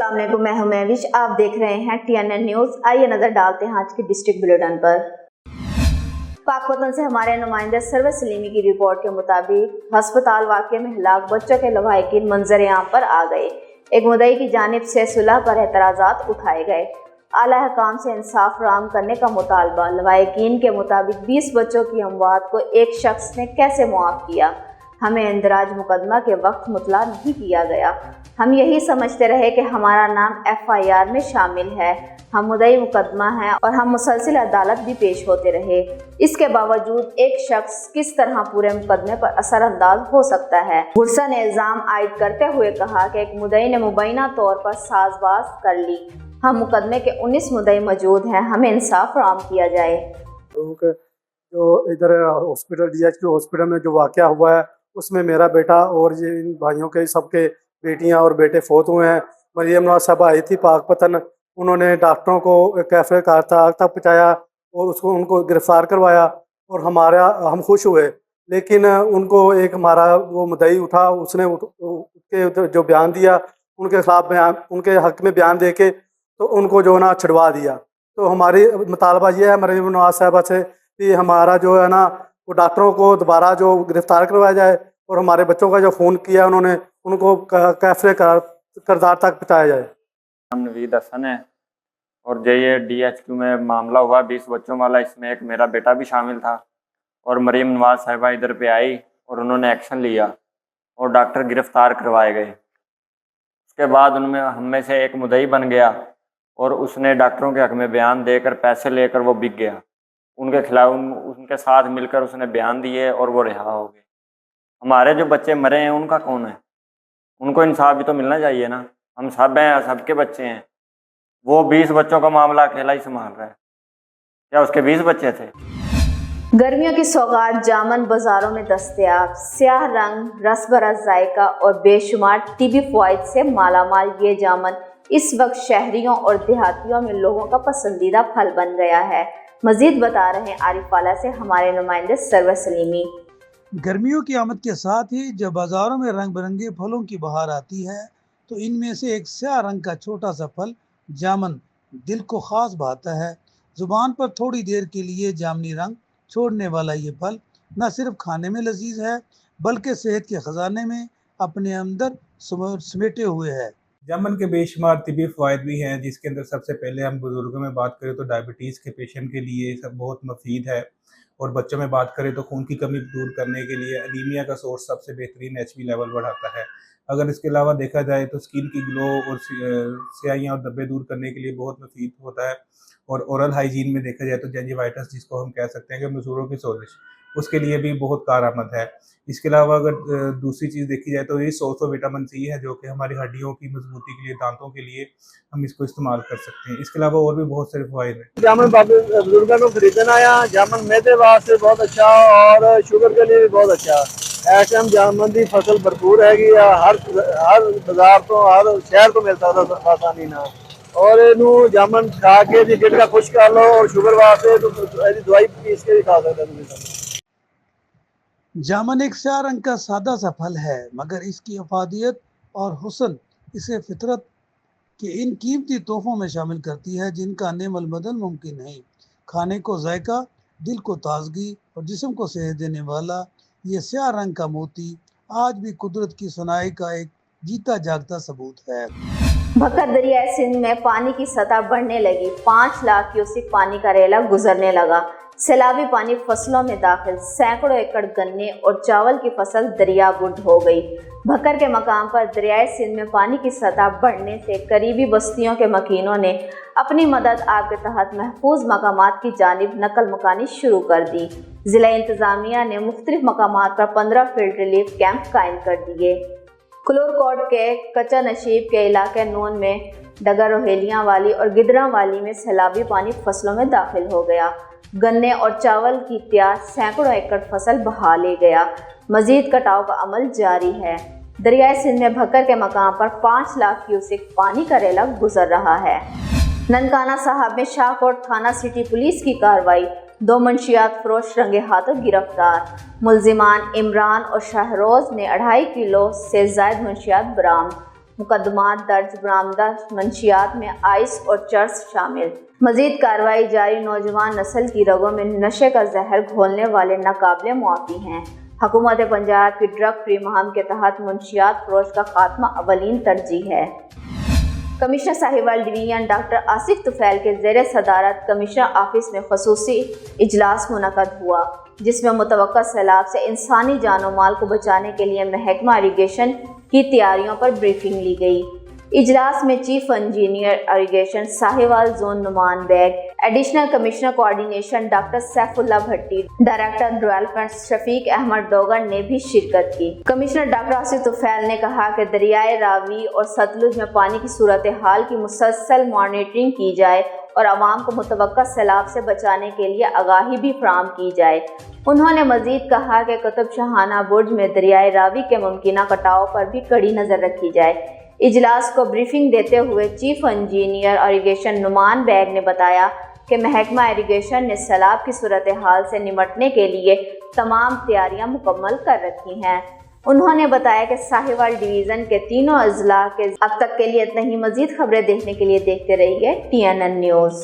अस्सलाम वालेकुम, मैं हूं महविश। आप देख रहे हैं TNN न्यूज़। आइए नजर डालते हैं आज के डिस्ट्रिक्ट बुलेटिन पर। पाकवतन से हमारे नुमाइंदे सरवर सलीमी की रिपोर्ट के मुताबिक अस्पताल वाक़े में हलाक बच्चों के लवाहिकीन मंजर-ए-आम पर आ गए। एक मुद्दई की जानिब से सुलह पर एतराज़ात उठाए गए। आला हकाम से इंसाफ फराहम करने का मुतालबा। लवाहिकीन के मुताबिक 20 बच्चों की अमवात को एक शख्स ने कैसे मुआफ़ किया, हमें इंदराज मुकदमा के वक्त मुतला नहीं किया गया। हम यही समझते रहे कि हमारा नाम FIR में शामिल है, हम मुद्दई मुकदमा हैं और हम मुसलसिल अदालत भी पेश होते रहे। इसके बावजूद एक शख्स किस तरह पूरे मुकदमे पर असरअंदाज हो सकता है। गुरसा ने इल्ज़ाम आयद करते हुए कहा कि एक मुद्दई ने मुबैना तौर पर साजबाज कर ली। हम मुकदमे के 19 मुद्दई मौजूद हैं, हमें इंसाफ फराहम किया जाए। जो इधर हॉस्पिटल DHQ हॉस्पिटल में जो वाक़या हुआ है उसमें मेरा बेटा और ये इन भाइयों के सबके बेटियां और बेटे फौत हुए हैं। मरियम नवाज साहबा आई थी पाकपतन, उन्होंने डॉक्टरों को कैफे तक पहुँचाया और उनको गिरफ्तार करवाया और हम खुश हुए। लेकिन उनको एक हमारा वो मुद्दई उठा, उसने उसके जो बयान दिया उनके खिलाफ उनके हक़ में बयान दे के तो उनको जो ना छुड़वा दिया। तो हमारी मुतालबा ये है मरियम नवाज साहबा से कि हमारा जो है ना वो डॉक्टरों को दोबारा जो गिरफ्तार करवाया जाए और हमारे बच्चों का जो फ़ोन किया उन्होंने उनको कैफे करदार तक पहुँचाया जाए। नाम नवीद हसन है और ये DHQ में मामला हुआ 20 बच्चों वाला, इसमें एक मेरा बेटा भी शामिल था और मरियम नवाज साहिबा इधर पे आई और उन्होंने एक्शन लिया और डॉक्टर गिरफ्तार करवाए गए। उसके बाद उनमें हम में से एक मुद्दई बन गया और उसने डॉक्टरों के हक़ में बयान देकर पैसे लेकर वो बिक गया। उनके खिलाफ उनके साथ मिलकर उसने बयान दिए और वो रिहा हो गए। हमारे जो बच्चे मरे हैं उनका कौन है? उनको इंसाफ भी तो मिलना चाहिए ना। हम सब हैं, सबके बच्चे हैं। वो 20 बच्चों का मामला अकेला ही संभाल रहा है, क्या उसके 20 बच्चे थे? गर्मियों की सौगात जामन बाजारों में दस्तयाब। स्याह रंग, रस भरा जायका और बेशुमार तिबी फ़वाइद से मालामाल ये जामन इस वक्त शहरियों और देहातियों में लोगों का पसंदीदा फल बन गया है। मजीद बता रहे हैं आरिफवाला से हमारे नुमाइंदे सरवर सलीमी। गर्मियों की आमद के साथ ही जब बाजारों में रंग बिरंगे फलों की बहार आती है तो इनमें से एक स्याह रंग का छोटा सा फल जामन दिल को खास भाता है। जुबान पर थोड़ी देर के लिए जामनी रंग छोड़ने वाला ये फल न सिर्फ खाने में लजीज है बल्कि सेहत के खजाने में अपने अंदर समेटे हुए है। जामन के बेशुमार तिबी फ़वाइद भी हैं, जिसके अंदर सबसे पहले हम बुज़ुर्गों में बात करें तो डायबिटीज़ के पेशेंट के लिए सब बहुत मुफीद है और बच्चों में बात करें तो खून की कमी दूर करने के लिए एनीमिया का सोर्स सबसे बेहतरीन HB लेवल बढ़ाता है। अगर इसके अलावा देखा जाए तो स्किन की ग्लो और स्याहियाँ और धब्बे दूर करने के लिए बहुत मुफीद होता है और ओरल हाइजीन में देखा जाए तो जिंजिवाइटिस जिसको हम कह सकते हैं कि मसूड़ों की सोजिश, उसके लिए भी बहुत कारआमद है। इसके अलावा अगर दूसरी चीज़ देखी जाए तो ये सोर्स ऑफ विटामिन C है जो कि हमारी हड्डियों की मजबूती के लिए, दांतों के लिए हम इसको इस्तेमाल कर सकते हैं। इसके अलावा और भी बहुत सारे फ़वाइद हैं। जामन बुजुर्गों को खरीदना आया, जामन मैदे वास्ते बहुत अच्छा और शुगर के लिए भी बहुत अच्छा। इस टाइम जामन की फसल भरपूर हैगी, हर बाजार तो हर शहर तो मिल सकता आसानी ना और इनू जामन खा के गिरका खुश कर लो और शुगर वास्ते तो दवाई पीस के भी खा सकते। जामन एक स्याह रंग का सादा सा फल है मगर इसकी अफादियत और हुस्न इसे फितरत के इन कीमती तोहफों में शामिल करती है जिनका नेमल बदल मुमकिन नहीं। खाने को जायका, दिल को ताजगी और जिस्म को सेहत देने वाला ये स्याह रंग का मोती आज भी कुदरत की सनाई का एक जीता जागता सबूत है। भक्कर दरिया सिंध में पानी की सतह बढ़ने लगी। 5 लाख क्यूसेक पानी का रेला गुजरने लगा। सैलाबी पानी फसलों में दाखिल, सैकड़ों एकड़ गन्ने और चावल की फसल दरियाबुर्द हो गई। भक्कर के मकाम पर दरियाए सिंध में पानी की सतह बढ़ने से करीबी बस्तियों के मकीनों ने अपनी मदद आप के तहत महफूज मकामात की जानिब नकल मकानी शुरू कर दी। जिला इंतजामिया ने मुख्तलिफ मकामात पर 15 फील्ड रिलीफ कैंप कायम कर दिए। कुलोरकोट के कच्चा नशीब के इलाके नून में डगर रोहेलियाँ वाली और गिदरा वाली में सैलाबी पानी फसलों में दाखिल हो गया। गन्ने और चावल की तैयार सैकड़ों एकड़ फसल बहा ले गया। मजीद कटाव का अमल जारी है। दरियाए सिंध में भक्कर के मकाम पर 5 लाख क्यूसेक पानी का रेला गुजर रहा है। ननकाना साहब में शाहकोट थाना सिटी पुलिस की कार्रवाई। 2 मंशियात फरोश रंगे हाथों गिरफ्तार। मुलजिमान इमरान और शाहरोज ने 2.5 किलो से ज्यादा मंशियात बरामद। मुकदमात दर्ज, बरामदा मंशियात में आइस और चर्स शामिल। मजीद कार्रवाई जारी। नौजवान नस्ल की रगों में नशे का जहर घोलने वाले नाकाबिले मुआफ़ी हैं। हुकूमत पंजाब की ड्रग फ्री मुहिम के तहत मुंशियात फरोश का खात्मा अवलीन तरजीह है। Commissioner Sahiwal division doctor Asif Tufail के ज़ेर सदारत कमिश्नर ऑफिस में खसूसी इजलास मुनक़द हुआ, जिसमें मुतवक्का सैलाब से इंसानी जान और माल को बचाने के लिए महकमा इरिगेशन की तैयारियों पर ब्रीफिंग ली गई। इजलास में chief engineer irrigation Sahiwal zone Numan Baig, additional commissioner coordination doctor Saifullah Bhatti, director development Shafiq Ahmed Dogar ने भी शिरकत की। कमिश्नर डॉक्टर आसिफ तुफैल ने कहा कि दरियाए रावी और सतलुज में पानी की सूरत हाल की मुसलसल मॉनिटरिंग की जाए और आवाम को मुतवक्का सैलाब से बचाने के लिए आगाही भी फराहम की जाए। उन्होंने मजीद कहा कि कुतुब शाहाना बुर्ज में दरियाए रावी के मुमकिना कटाव पर भी कड़ी नज़र रखी जाए। इजलास को ब्रीफिंग देते हुए chief engineer irrigation Numan Baig ने बताया कि महकमा इरिगेशन ने सैलाब की सूरत हाल से निपटने के लिए तमाम तैयारियां मुकम्मल कर रखी हैं। उन्होंने बताया कि साहिवाल डिवीज़न के तीनों अजला के अब तक के लिए इतना ही। मजीद खबरें देखने के लिए देखते रहिए TNN न्यूज़।